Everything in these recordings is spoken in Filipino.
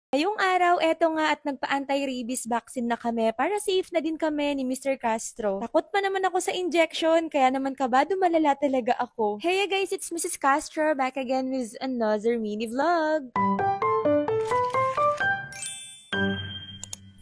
Ngayong araw, eto nga at nagpa-anti-rabies vaccine na kami para safe na din kami ni Mr. Castro. Takot pa naman ako sa injection, kaya naman kabado malala talaga ako. Hey guys, it's Mrs. Castro back again with another mini vlog.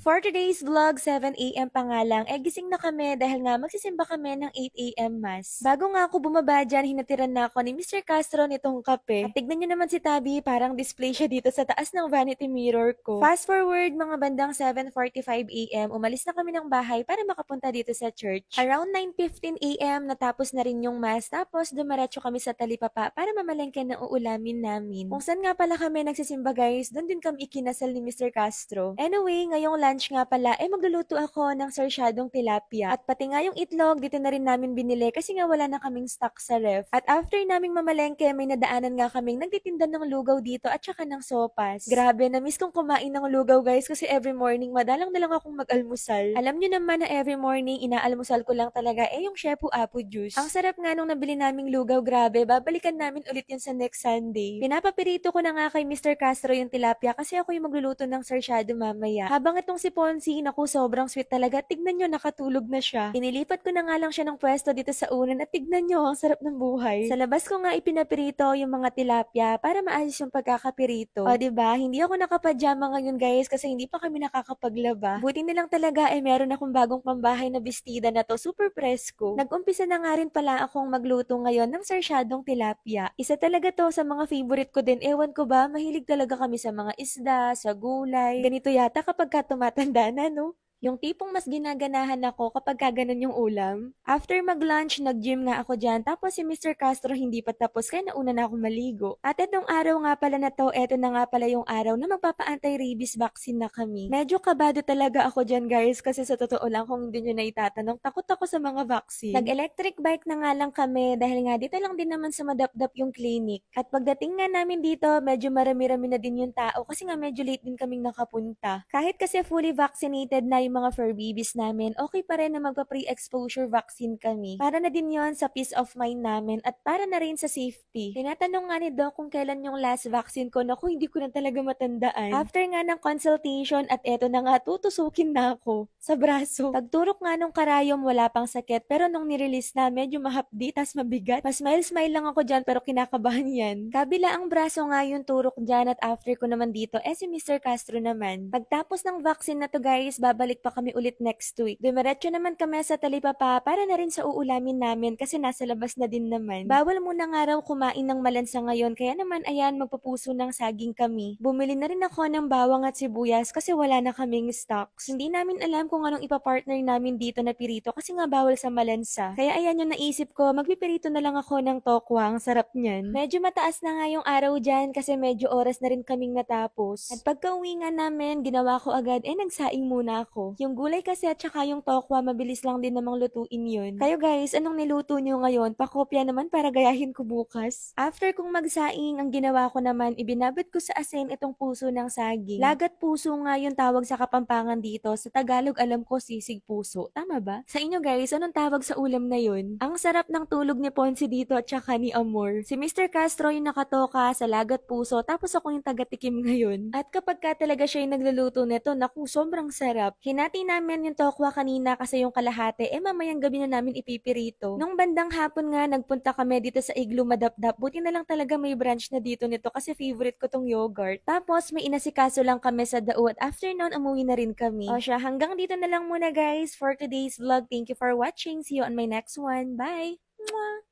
For today's vlog, 7 AM pa nga lang, gising na kami dahil nga magsisimba kami ng 8 AM mass. Bago nga ako bumaba dyan, hinatiran na ako ni Mr. Castro nitong kape. At tignan nyo naman si Tabi, parang display siya dito sa taas ng vanity mirror ko. Fast forward, mga bandang 7:45 AM, umalis na kami ng bahay para makapunta dito sa church. Around 9:15 AM, natapos na rin yung mass, tapos dumaretso kami sa talipapa para mamalengke na uulamin namin. Kung saan nga pala kami nagsisimba guys, doon din kami ikinasal ni Mr. Castro. Anyway, ngayong lunch nga pala, magluluto ako ng sarsyadong tilapia. At pati nga yung itlog, dito na rin namin binili kasi nga wala na kaming stock sa ref. At after naming mamalengke, may nadaanan nga kaming nagtitinda ng lugaw dito at saka ng sopas. Grabe, na-miss kong kumain ng lugaw guys kasi every morning madalang na lang akong mag-almusal. Alam nyo naman na every morning inaalmusal ko lang talaga yung Shepu Apo juice. Ang sarap nga nung nabili naming lugaw, grabe, babalikan namin ulit yun sa next Sunday. Pinapapirito ko na nga kay Mr. Castro yung tilapia kasi ako yung magluluto ng sarsyado mamaya. Habang itong si Ponzi, naku, sobrang sweet talaga. Tignan nyo, nakatulog na siya. Inilipat ko na nga lang siya ng pwesto dito sa unan at tignan nyo, ang sarap ng buhay. Sa labas ko nga ipinapirito yung mga tilapia para maayos yung pagkakapirito. O diba, hindi ako nakapajama ngayon guys kasi hindi pa kami nakakapaglaba. Buti na lang talaga meron akong bagong pambahay na bestida na to, super presko. Nag-umpisa na nga rin pala akong magluto ngayon ng sarsyadong tilapia. Isa talaga to sa mga favorite ko din. Ewan ko ba, mahilig talaga kami sa mga isda, sa gulay. Ganito yata kapag tumatanda na, no? Yung tipong mas ginaganahan ako kapag kaganon yung ulam. After mag-lunch, nag-gym nga ako dyan. Tapos si Mr. Castro hindi pa tapos kaya nauna na ako maligo. At etong araw nga pala na to, eto na nga pala yung araw na magpapa-anti-rabies vaccine na kami. Medyo kabado talaga ako dyan guys kasi sa totoo lang kung hindi nyo na itatanong, takot ako sa mga vaccine. Nag-electric bike na nga lang kami dahil nga dito lang din naman sa madapdap yung clinic. At pagdating nga namin dito, medyo marami-rami na din yung tao kasi nga medyo late din kaming nakapunta. Kahit kasi fully vaccinated na yung mga fur babies namin, okay pa rin na magpa-pre-exposure vaccine kami. Para na din yon sa peace of mind namin at para na rin sa safety. Tinatanong nga ni Doc kung kailan yung last vaccine ko, naku, hindi ko na talaga matandaan. After nga ng consultation at eto na nga, tutusukin na ako sa braso. Pagturok nga nung karayom, wala pang sakit, pero nung nirelease na, medyo mahapdi, tas mabigat. Smile lang ako dyan, pero kinakabahan yan. Kabila ang braso nga yung turok dyan at after ko naman dito, si Mr. Castro naman. Pagtapos ng vaccine na to guys, babalik pa kami ulit next week. Dumiretso naman kami sa talipapa para na rin sa uulamin namin kasi nasa labas na din naman. Bawal muna nga raw kumain ng malansa ngayon kaya naman ayan magpapuso ng saging kami. Bumili na rin ako ng bawang at sibuyas kasi wala na kaming stocks. Hindi namin alam kung anong ipapartner namin dito na pirito kasi nga bawal sa malansa. Kaya ayan yung naisip ko, magpipirito na lang ako ng tokwa. Ang sarap niyan. Medyo mataas na nga yung araw dyan kasi medyo oras na rin kaming natapos. At pagka-uwi nga namin, ginawa ko agad nagsaing muna ako. Yung gulay kasi at saka yung tokwa, mabilis lang din namang lutuin yun. Kayo guys, anong niluto nyo ngayon? Pakopya naman para gayahin ko bukas. After kong magsaing, ang ginawa ko naman, ibinabad ko sa asin itong puso ng saging. Lagat puso nga yung tawag sa Kapampangan dito. Sa Tagalog, alam ko sisig puso. Tama ba? Sa inyo guys, anong tawag sa ulam na yun? Ang sarap ng tulog ni Ponce dito at saka ni Amor. Si Mr. Castro yung nakatoka sa lagat puso, tapos ako yung taga-tikim ngayon. At kapag ka talaga siya yung nagluluto nito, naku, sobrang sarap. Hinati namin yung tokwa kanina kasi yung kalahati, mamayang gabi na namin ipipirito. Nung bandang hapon nga, nagpunta kami dito sa Igloo Madapdap. Buti na lang talaga may branch na dito nito kasi favorite ko tong yogurt. Tapos, may inasikaso lang kami sa dao at after noon, umuwi na rin kami. O siya, hanggang dito na lang muna guys for today's vlog. Thank you for watching. See you on my next one. Bye! Mwah!